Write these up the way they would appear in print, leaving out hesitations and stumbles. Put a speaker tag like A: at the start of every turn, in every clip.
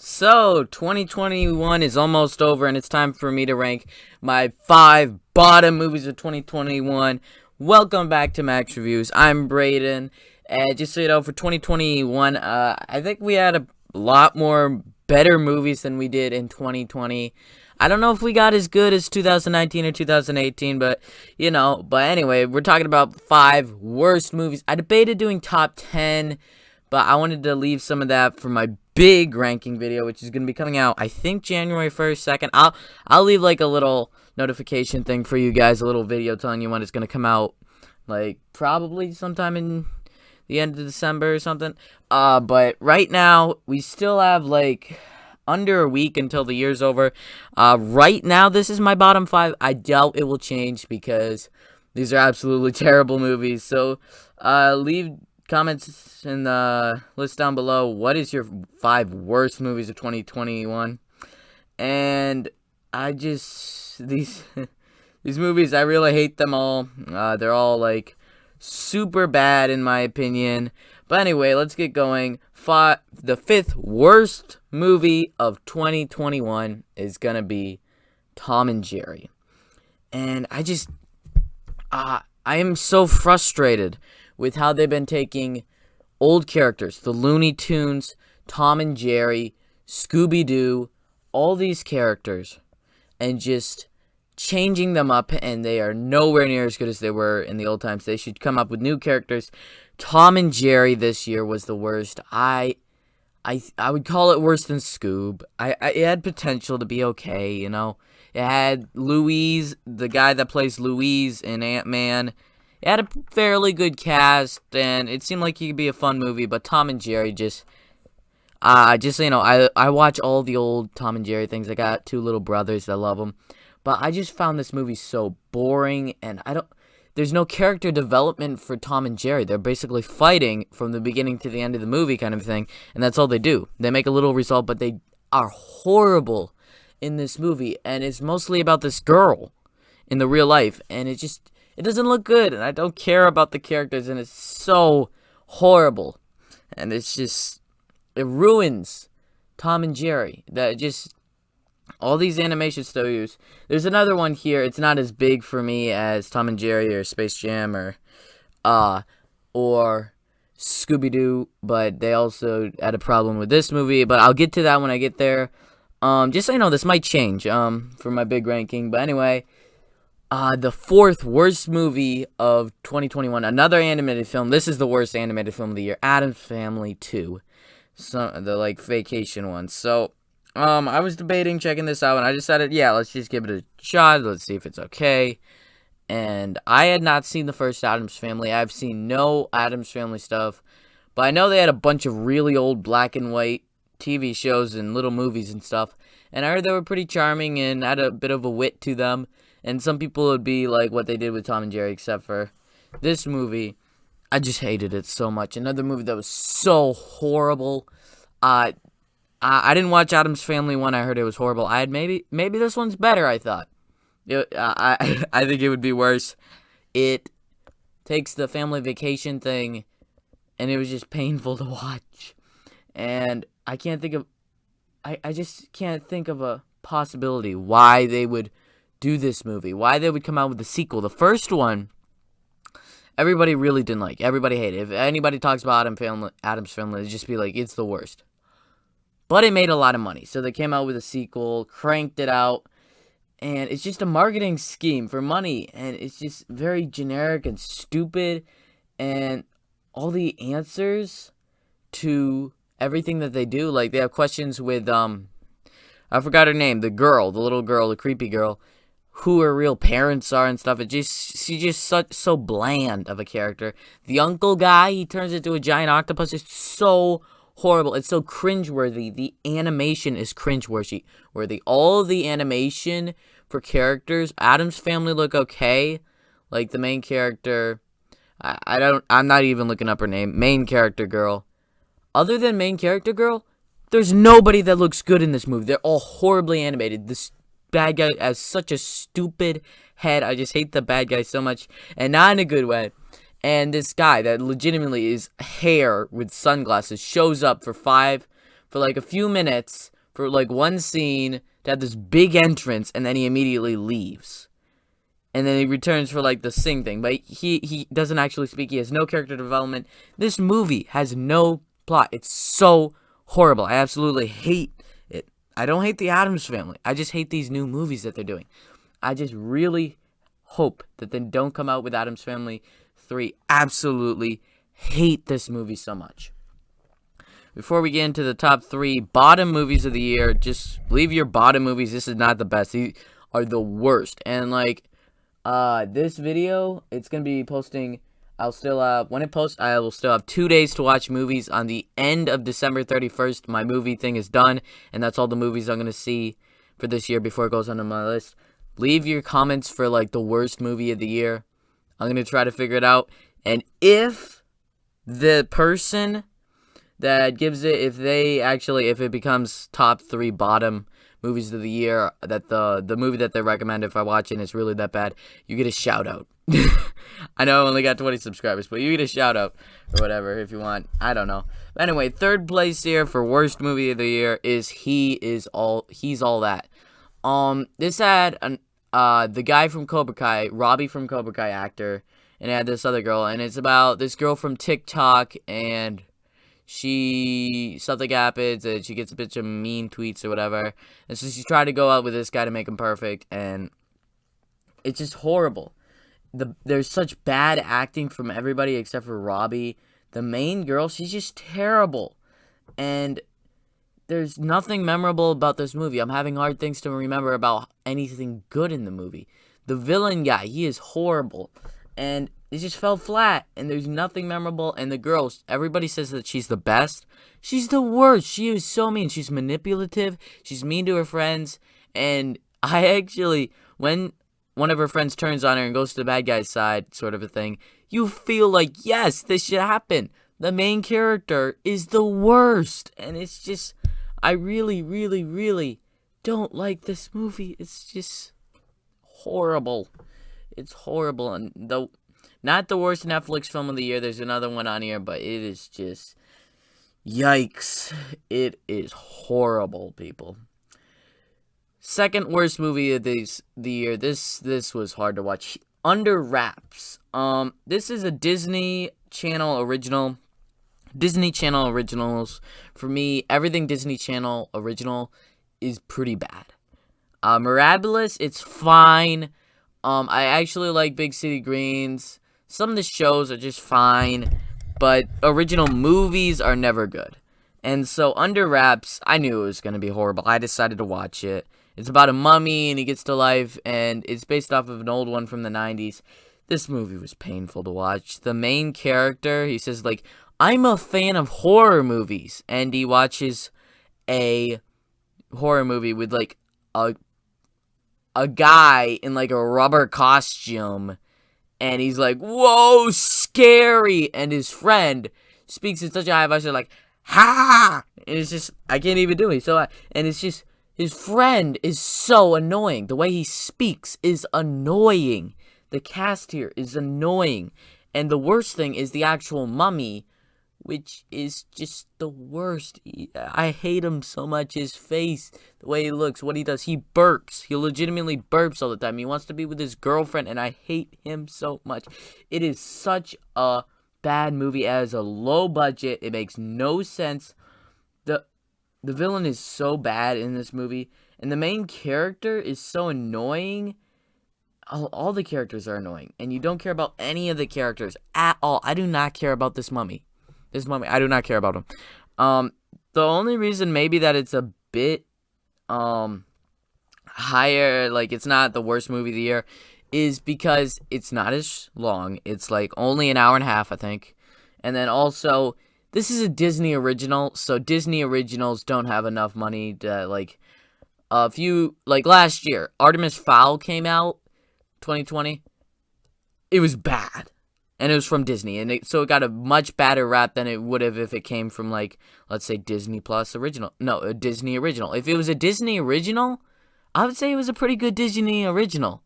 A: So, 2021 is almost over, and it's time for me to rank my 5 bottom movies of 2021. Welcome back to Max Reviews. I'm Braden, and just so you know, for 2021, I think we had a lot more better movies than we did in 2020. I don't know if we got as good as 2019 or 2018, but anyway, we're talking about 5 worst movies. I debated doing top 10, but I wanted to leave some of that for my big ranking video, which is going to be coming out, I think, January 1st, 2nd. I'll leave like a little notification thing for you guys, a little video telling you when it's going to come out, like probably sometime in the end of December or something. But right now, we still have like under a week until the year's over. Right now, this is my bottom 5. I doubt it will change because these are absolutely terrible movies. So, leave comments in the list down below. What is your 5 worst movies of 2021? And these these movies, I really hate them all. They're all like super bad in my opinion. But anyway, let's get going. The 5th worst movie of 2021 is gonna be Tom and Jerry. And I am so frustrated with how they've been taking old characters, the Looney Tunes, Tom and Jerry, Scooby-Doo, all these characters, and just changing them up, and they are nowhere near as good as they were in the old times. They should come up with new characters. Tom and Jerry this year was the worst. I would call it worse than Scoob. It had potential to be okay, you know. It had Louise, the guy that plays Louise in Ant-Man. It had a fairly good cast, and it seemed like it could be a fun movie, but Tom and Jerry I watch all the old Tom and Jerry things. I got 2 little brothers that love them, but I just found this movie so boring, and there's no character development for Tom and Jerry. They're basically fighting from the beginning to the end of the movie kind of thing, and that's all they do. They make a little result, but they are horrible in this movie, and it's mostly about this girl in the real life, and it doesn't look good, and I don't care about the characters, and it's so horrible. And it ruins Tom and Jerry. All these animation studios. There's another one here. It's not as big for me as Tom and Jerry or Space Jam or Scooby-Doo, but they also had a problem with this movie, but I'll get to that when I get there. Just so you know, this might change for my big ranking, but anyway, the 4th worst movie of 2021, another animated film. This is the worst animated film of the year, Addams Family 2. So, the, like, vacation one. So, I was debating checking this out, and I decided, yeah, let's just give it a shot. Let's see if it's okay. And I had not seen the first Addams Family. I've seen no Addams Family stuff. But I know they had a bunch of really old black and white TV shows and little movies and stuff. And I heard they were pretty charming and had a bit of a wit to them. And some people would be like what they did with Tom and Jerry, except for this movie. I just hated it so much. Another movie that was so horrible. I didn't watch Addams Family 1. I heard it was horrible. Maybe this one's better, I thought. I think it would be worse. It takes the family vacation thing, and it was just painful to watch. And I just can't think of a possibility why they would do this movie, why they would come out with a sequel. The first one, everybody really didn't like. Everybody hated it. If anybody talks about Addams Family, it'd just be like, it's the worst. But it made a lot of money, so they came out with a sequel, cranked it out, and it's just a marketing scheme for money, and it's just very generic and stupid, and all the answers to everything that they do, like they have questions with, I forgot her name, the little girl, the creepy girl, who her real parents are and stuff. She's just so bland of a character. The uncle guy, he turns into a giant octopus. It's so horrible. It's so cringeworthy. The animation is cringeworthy. All the animation for characters, Addams Family look okay. Like the main character, I'm not even looking up her name. Main character girl. Other than main character girl, there's nobody that looks good in this movie. They're all horribly animated. This bad guy has such a stupid head. I just hate the bad guy so much, and not in a good way. And this guy that legitimately is hair with sunglasses shows up for for like a few minutes for like one scene to have this big entrance, and then he immediately leaves. And then he returns for like the sing thing, but he doesn't actually speak. He has no character development. This movie has no plot. It's so horrible. I absolutely hate it. I don't hate the Addams Family. I just hate these new movies that they're doing. I just really hope that they don't come out with Addams Family 3. Absolutely hate this movie so much. Before we get into the top 3 bottom movies of the year, just leave your bottom movies. This is not the best. These are the worst. And like this video, it's gonna be posting. When it posts, I will still have 2 days to watch movies. On the end of December 31st, my movie thing is done, and that's all the movies I'm gonna see for this year before it goes onto my list. Leave your comments for like the worst movie of the year. I'm gonna try to figure it out, and if the person that gives it, if it becomes top 3 bottom movies of the year, that the movie that they recommend, if I watch it, is really that bad, you get a shout out. I know I only got 20 subscribers, but you get a shout out or whatever if you want. I don't know. But anyway, third place here for worst movie of the year is He's All That. This had the guy from Cobra Kai, Robbie from Cobra Kai, actor, and it had this other girl, and it's about this girl from TikTok, and something happens, and she gets a bunch of mean tweets or whatever, and so she tried to go out with this guy to make him perfect, and it's just horrible. There's such bad acting from everybody except for Robbie. The main girl, she's just terrible, and there's nothing memorable about this movie. I'm having hard things to remember about anything good in the movie. The villain guy, he is horrible, and it just fell flat, and there's nothing memorable. And the girl, everybody says that she's the best. She's the worst. She is so mean. She's manipulative. She's mean to her friends. And I actually, when one of her friends turns on her and goes to the bad guy's side, sort of a thing, you feel like, yes, this should happen. The main character is the worst. And it's just, I really, really, really don't like this movie. It's just horrible. It's horrible. And not the worst Netflix film of the year. There's another one on here, but it is just, yikes. It is horrible, people. Second worst movie of the year. This was hard to watch. Under Wraps. This is a Disney Channel original. Disney Channel originals. For me, everything Disney Channel original is pretty bad. Mirabilis, it's fine. I actually like Big City Greens. Some of the shows are just fine, but original movies are never good. And so Under Wraps, I knew it was going to be horrible. I decided to watch it. It's about a mummy, and he gets to life, and it's based off of an old one from the 90s. This movie was painful to watch. The main character, he says, like, I'm a fan of horror movies, and he watches a horror movie with, like, a guy in, like, a rubber costume, and he's like, whoa, scary, and his friend speaks in such a high voice, they're like, ha, and it's just, I can't even do it, and it's just, his friend is so annoying, the way he speaks is annoying, the cast here is annoying, and the worst thing is the actual mummy, which is just the worst. I hate him so much. His face, the way he looks, what he does. He burps. He legitimately burps all the time. He wants to be with his girlfriend, and I hate him so much. It is such a bad movie. It has a low budget. It makes no sense. The villain is so bad in this movie, and the main character is so annoying. All the characters are annoying, and you don't care about any of the characters at all. I do not care about this mummy. I do not care about him. The only reason maybe that it's a bit higher, like it's not the worst movie of the year, is because it's not as long. It's like only an hour and a half, I think. And then also, this is a Disney original, so Disney originals don't have enough money to, like, last year, Artemis Fowl came out, 2020. It was bad. And it was from Disney, and so it got a much badder rap than it would have if it came from, like, let's say Disney Plus original. No, a Disney original. If it was a Disney original, I would say it was a pretty good Disney original.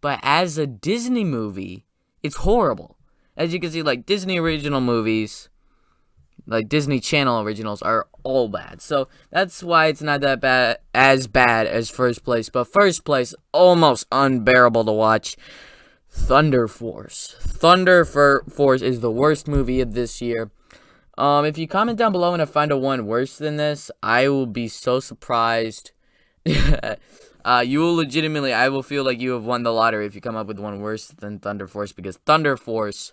A: But as a Disney movie, it's horrible. As you can see, like, Disney original movies, like Disney Channel originals are all bad. So that's why it's not that bad as First Place. But First Place, almost unbearable to watch. Thunder Force. Thunder Force is the worst movie of this year. If you comment down below and I find a one worse than this, I will be so surprised. You will legitimately, I will feel like you have won the lottery if you come up with one worse than Thunder Force, because Thunder Force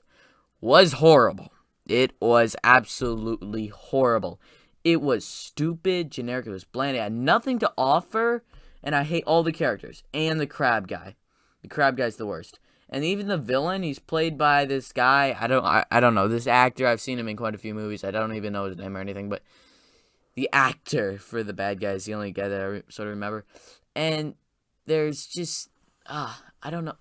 A: was horrible. It was absolutely horrible. It was stupid, generic, it was bland, it had nothing to offer, and I hate all the characters, and the crab guy. The crab guy's the worst. And even the villain, he's played by this guy, I don't know, this actor, I've seen him in quite a few movies, I don't even know his name or anything, but the actor for the bad guy is the only guy that I sort of remember. And there's just, I don't know,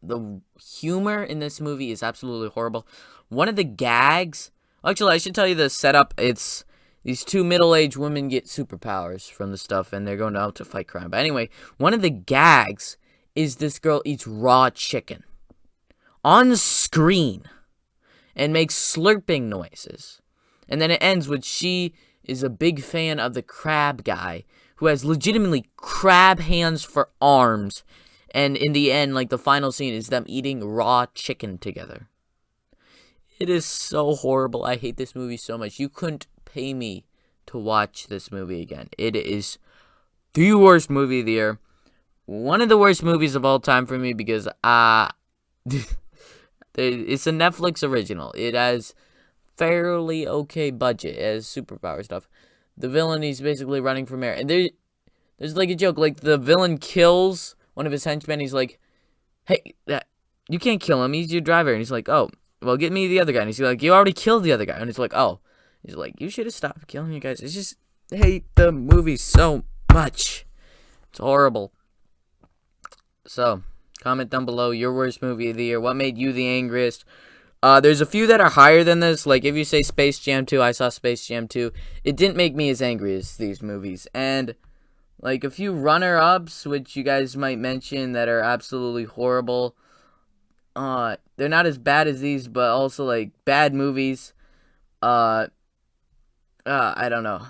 A: the humor in this movie is absolutely horrible. One of the gags, actually, I should tell you the setup. It's these two middle-aged women get superpowers from the stuff, and they're going out to fight crime. But anyway, one of the gags is this girl eats raw chicken on screen and makes slurping noises. And then it ends with she is a big fan of the crab guy who has legitimately crab hands for arms. And in the end, like, the final scene is them eating raw chicken together. It is so horrible. I hate this movie so much. You couldn't pay me to watch this movie again. It is the worst movie of the year. One of the worst movies of all time for me because it's a Netflix original. It has fairly okay budget. It has superpower stuff. The villain, he's basically running for mayor. And there's like a joke. Like, the villain kills one of his henchmen. He's like, hey, you can't kill him. He's your driver. And he's like, oh, well, get me the other guy. And he's like, you already killed the other guy. And he's like, oh. He's like, you should have stopped killing you guys. It's just, I hate the movie so much. It's horrible. So, comment down below your worst movie of the year. What made you the angriest? There's a few that are higher than this. Like, if you say Space Jam 2, I saw Space Jam 2. It didn't make me as angry as these movies. And, like, a few runner-ups, which you guys might mention, that are absolutely horrible. They're not as bad as these, but also, like, bad movies. I don't know.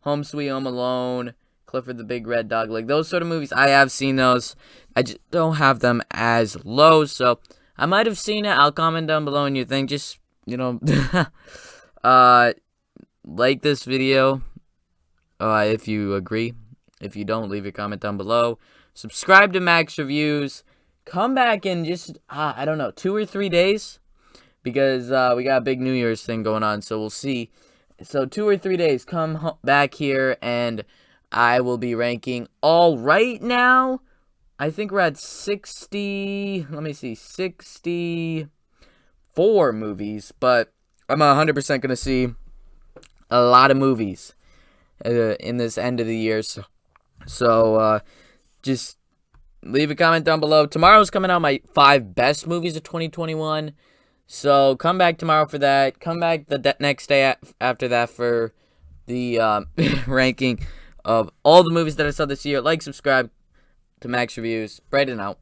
A: Home Sweet Home Alone, Clifford the Big Red Dog, like, those sort of movies, I have seen those. I just don't have them as low, so I might have seen it. I'll comment down below and you think, just, you know, like this video, if you agree. If you don't, leave your comment down below. Subscribe to Max Reviews. Come back in just, I don't know, 2 or 3 days, because we got a big New Year's thing going on, so we'll see. So 2 or 3 days, come back here, and I will be ranking all right now. I think we're at 64 movies, but I'm 100% going to see a lot of movies in this end of the year. So just leave a comment down below. Tomorrow's coming out my 5 best movies of 2021. So come back tomorrow for that. Come back the next day after that for the ranking of all the movies that I saw this year. Like, subscribe to Max Reviews. Brighten out.